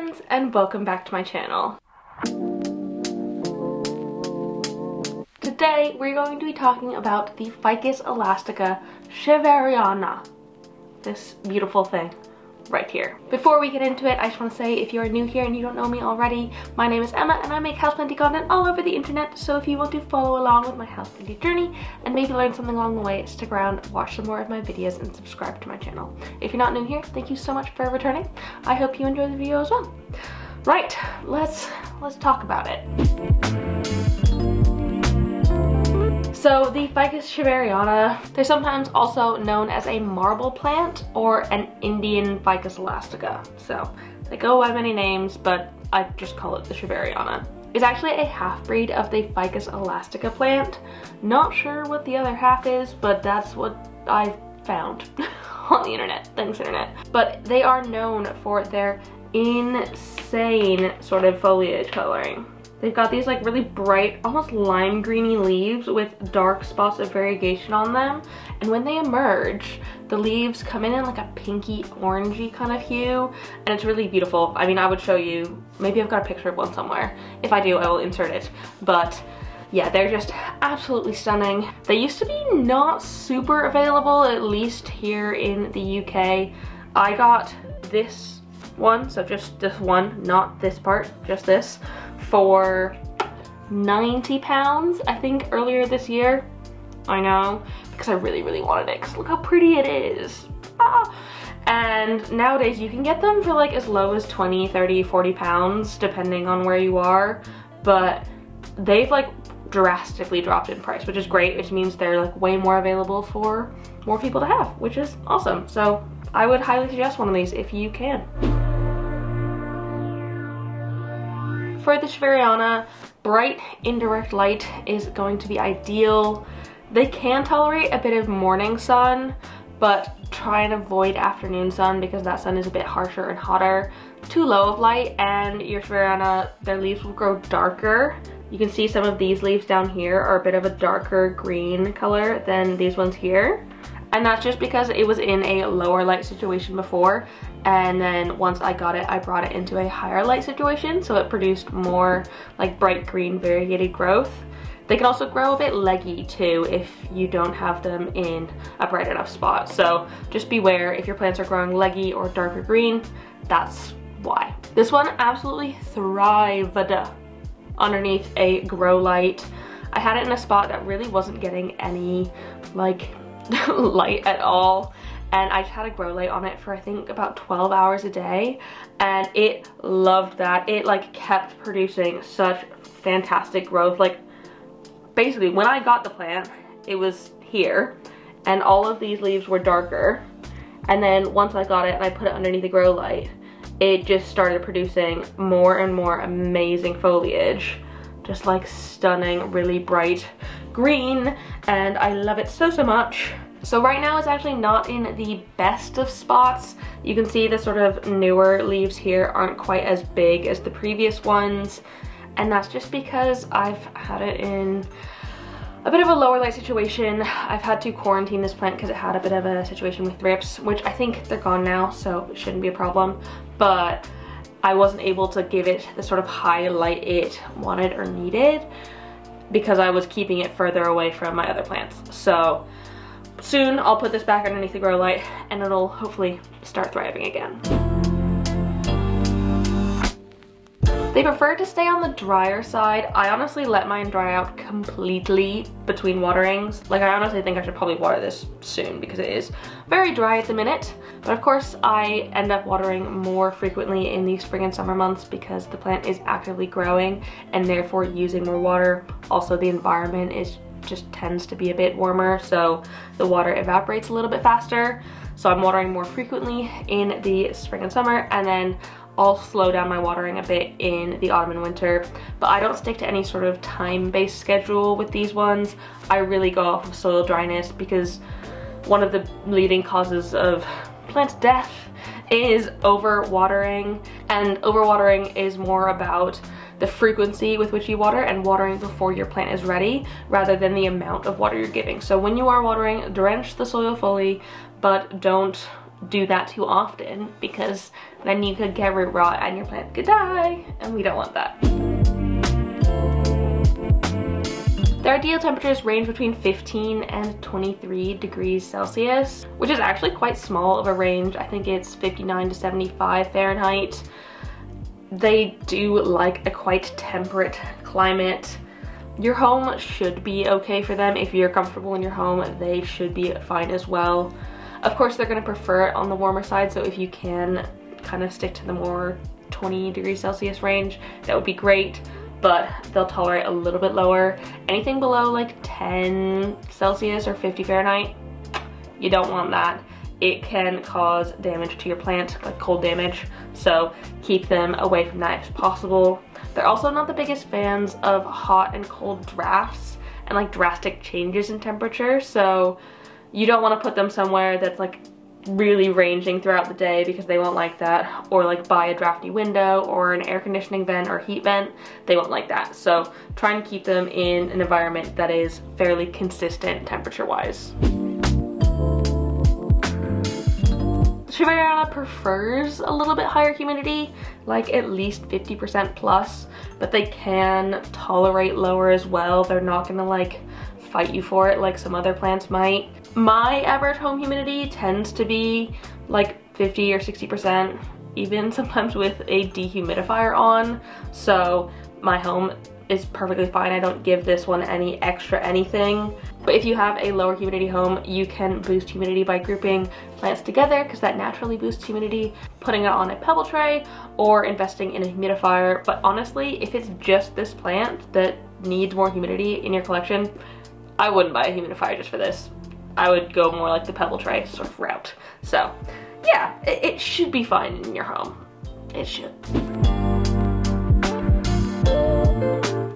friends, and welcome back to my channel. Today we're going to be talking about the Ficus Shiveriana, this beautiful thing right here. Before we get into it, I just want to say, if you are new here and you don't know me already, my name is Emma and I make houseplanty content all over the internet, so if you want to follow along with my houseplanty journey and maybe learn something along the way, stick around, watch some more of my videos, and subscribe to my channel. If you're not new here, thank you so much for returning. I hope you enjoy the video as well. Right, let's talk about it. So the Ficus shiveriana, they're sometimes also known as a marble plant or an Indian Ficus elastica. So they go by many names, but I just call it the shiveriana. It's actually a half-breed of the Ficus elastica plant. Not sure what the other half is, but that's what I found on the internet. Thanks, internet. But they are known for their insane sort of foliage coloring. They've got these like really bright, almost lime greeny leaves with dark spots of variegation on them. And when they emerge, the leaves come in like a pinky orangey kind of hue. And it's really beautiful. I mean, I would show you, maybe I've got a picture of one somewhere. If I do, I will insert it. But yeah, they're just absolutely stunning. They used to be not super available, at least here in the UK. I got this one, so just this one, not this part, just this, for £90, I think, earlier this year. I know, because I really wanted it, because look how pretty it is. And nowadays you can get them for like as low as 20, 30, 40 pounds, depending on where you are, but they've like drastically dropped in price, which is great, which means they're like way more available for more people to have, which is awesome. So I would highly suggest one of these if you can. For the shiveriana, bright indirect light is going to be ideal. They can tolerate a bit of morning sun, but try and avoid afternoon sun because that sun is a bit harsher and hotter. Too low of light and your shiveriana, their leaves will grow darker. You can see some of these leaves down here are a bit of a darker green color than these ones here. And that's just because it was in a lower light situation before, and then once I got it, I brought it into a higher light situation, so it produced more like bright green variegated growth. They can also grow a bit leggy too if you don't have them in a bright enough spot. So just beware if your plants are growing leggy or darker green, that's why. This one absolutely thrived underneath a grow light. I had it in a spot that really wasn't getting any like light at all, and I just had a grow light on it for I think about 12 hours a day, and it loved that. It like kept producing such fantastic growth. Like basically when I got the plant, it was here and all of these leaves were darker, and then once I got it and I put it underneath the grow light, it just started producing more and more amazing foliage, just like stunning, really bright green, and I love it so much. So right now it's actually not in the best of spots. You can see the sort of newer leaves here aren't quite as big as the previous ones, and that's just because I've had it in a bit of a lower light situation. I've had to quarantine this plant because it had a bit of a situation with thrips, which I think they're gone now, so it shouldn't be a problem, but I wasn't able to give it the sort of high light it wanted or needed because I was keeping it further away from my other plants. So soon I'll put this back underneath the grow light and it'll hopefully start thriving again. They prefer to stay on the drier side. I honestly let mine dry out completely between waterings. Like I honestly think I should probably water this soon because it is very dry at the minute. But of course I end up watering more frequently in the spring and summer months because the plant is actively growing and therefore using more water. Also the environment just tends to be a bit warmer, so the water evaporates a little bit faster. So I'm watering more frequently in the spring and summer, and then I'll slow down my watering a bit in the autumn and winter, but I don't stick to any sort of time-based schedule with these ones. I really go off of soil dryness because one of the leading causes of plant death is overwatering, and overwatering is more about the frequency with which you water and watering before your plant is ready rather than the amount of water you're giving. So when you are watering, drench the soil fully, but don't do that too often, because then you could get root rot and your plant could die, and we don't want that. Their ideal temperatures range between 15 and 23 degrees Celsius, which is actually quite small of a range. I think it's 59 to 75 Fahrenheit. They do like a quite temperate climate. Your home should be okay for them. If you're comfortable in your home, they should be fine as well. Of course, they're going to prefer it on the warmer side, so if you can kind of stick to the more 20 degrees Celsius range, that would be great. But they'll tolerate a little bit lower. Anything below like 10 Celsius or 50 Fahrenheit, you don't want that. It can cause damage to your plant, like cold damage, so keep them away from that if possible. They're also not the biggest fans of hot and cold drafts and like drastic changes in temperature, so you don't want to put them somewhere that's like really ranging throughout the day, because they won't like that, or like by a drafty window or an air conditioning vent or heat vent. They won't like that, so try and keep them in an environment that is fairly consistent temperature wise. Shiveriana prefers a little bit higher humidity, like at least 50% plus, but they can tolerate lower as well. They're not gonna like fight you for it like some other plants might. My average home humidity tends to be like 50 or 60%, even sometimes with a dehumidifier on, so my home is perfectly fine. I don't give this one any extra anything. But if you have a lower humidity home, you can boost humidity by grouping plants together, because that naturally boosts humidity, putting it on a pebble tray, or investing in a humidifier. But honestly, if it's just this plant that needs more humidity in your collection, I wouldn't buy a humidifier just for this. I would go more like the pebble tray sort of route. So yeah, it should be fine in your home. It should.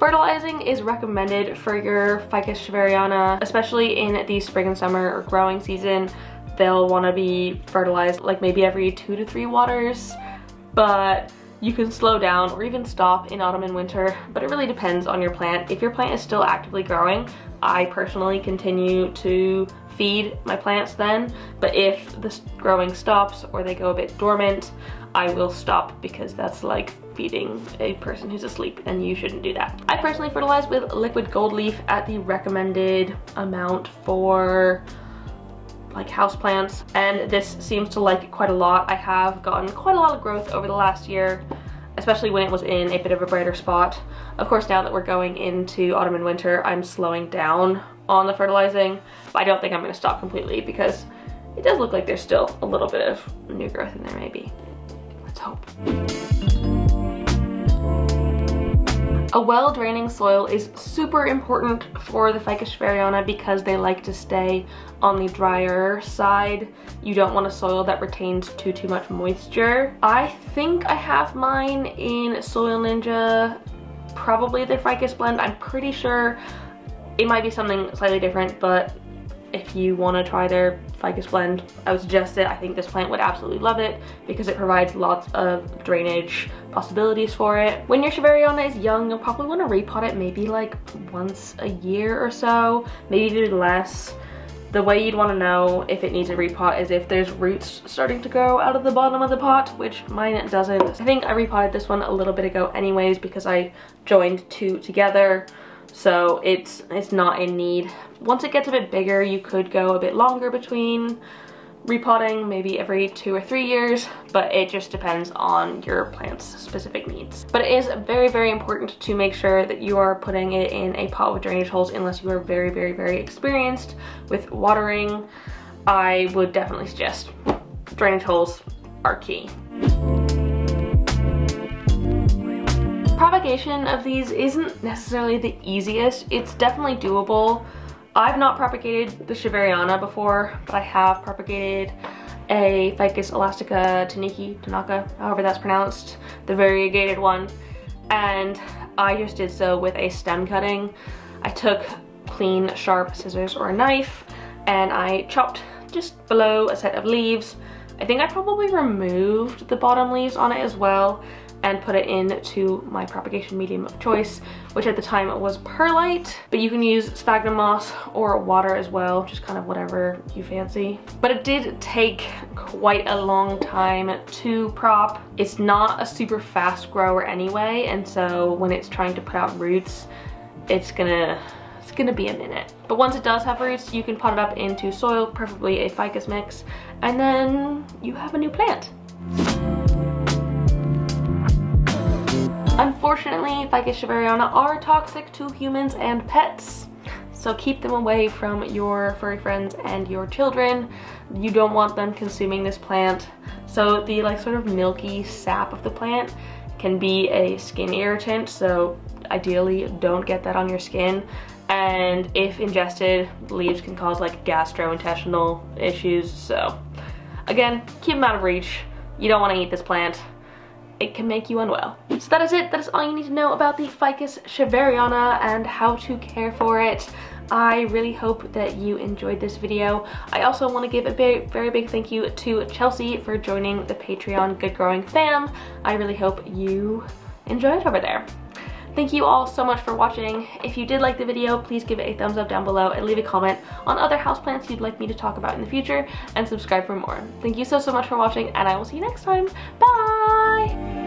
Fertilizing is recommended for your Ficus Shiveriana, especially in the spring and summer or growing season. They'll want to be fertilized like maybe every 2 to 3 waters, but you can slow down or even stop in autumn and winter, but it really depends on your plant. If your plant is still actively growing, I personally continue to feed my plants then, but if the growing stops or they go a bit dormant, I will stop, because that's like feeding a person who's asleep, and you shouldn't do that. I personally fertilize with liquid gold leaf at the recommended amount for like houseplants, and this seems to like it quite a lot. I have gotten quite a lot of growth over the last year, especially when it was in a bit of a brighter spot. Of course, now that we're going into autumn and winter, I'm slowing down on the fertilizing, but I don't think I'm going to stop completely, because it does look like there's still a little bit of new growth in there maybe. Let's hope. A well-draining soil is super important for the Ficus Shiveriana, because they like to stay on the drier side. You don't want a soil that retains too much moisture. I think I have mine in Soil Ninja, probably the Ficus blend. I'm pretty sure it might be something slightly different, but if you want to try their Ficus blend, I would suggest it. I think this plant would absolutely love it, because it provides lots of drainage possibilities for it. When your Shiveriana is young, you'll probably want to repot it maybe like once a year or so, maybe even less. The way you'd want to know if it needs a repot is if there's roots starting to grow out of the bottom of the pot, which mine doesn't. I think I repotted this one a little bit ago anyways, because I joined 2 together. So it's not in need. Once it gets a bit bigger, you could go a bit longer between repotting, maybe every 2 or 3 years, but it just depends on your plant's specific needs. But it is very important to make sure that you are putting it in a pot with drainage holes, unless you are very experienced with watering. I would definitely suggest drainage holes are key. Propagation of these isn't necessarily the easiest. It's definitely doable. I've not propagated the Shiveriana before, but I have propagated a Ficus elastica Tanaka, however that's pronounced, the variegated one, and I just did so with a stem cutting. I took clean, sharp scissors or a knife, and I chopped just below a set of leaves. I think I probably removed the bottom leaves on it as well, and put it into my propagation medium of choice, which at the time was perlite, but you can use sphagnum moss or water as well, just kind of whatever you fancy. But it did take quite a long time to prop. It's not a super fast grower anyway, and so when it's trying to put out roots, it's gonna be a minute. But once it does have roots, you can pot it up into soil, preferably a ficus mix, and then you have a new plant. Unfortunately, Ficus shiveriana are toxic to humans and pets, so keep them away from your furry friends and your children. You don't want them consuming this plant. So the like sort of milky sap of the plant can be a skin irritant, so ideally don't get that on your skin. And if ingested, leaves can cause like gastrointestinal issues, so again, keep them out of reach. You don't want to eat this plant. It can make you unwell. So that is it. That is all you need to know about the Ficus shiveriana and how to care for it. I really hope that you enjoyed this video. I also want to give a very big thank you to Chelsea for joining the Patreon Good Growing fam. I really hope you enjoy it over there. Thank you all so much for watching. If you did like the video, please give it a thumbs up down below and leave a comment on other houseplants you'd like me to talk about in the future, and subscribe for more. Thank you so much for watching, and I will see you next time. Bye!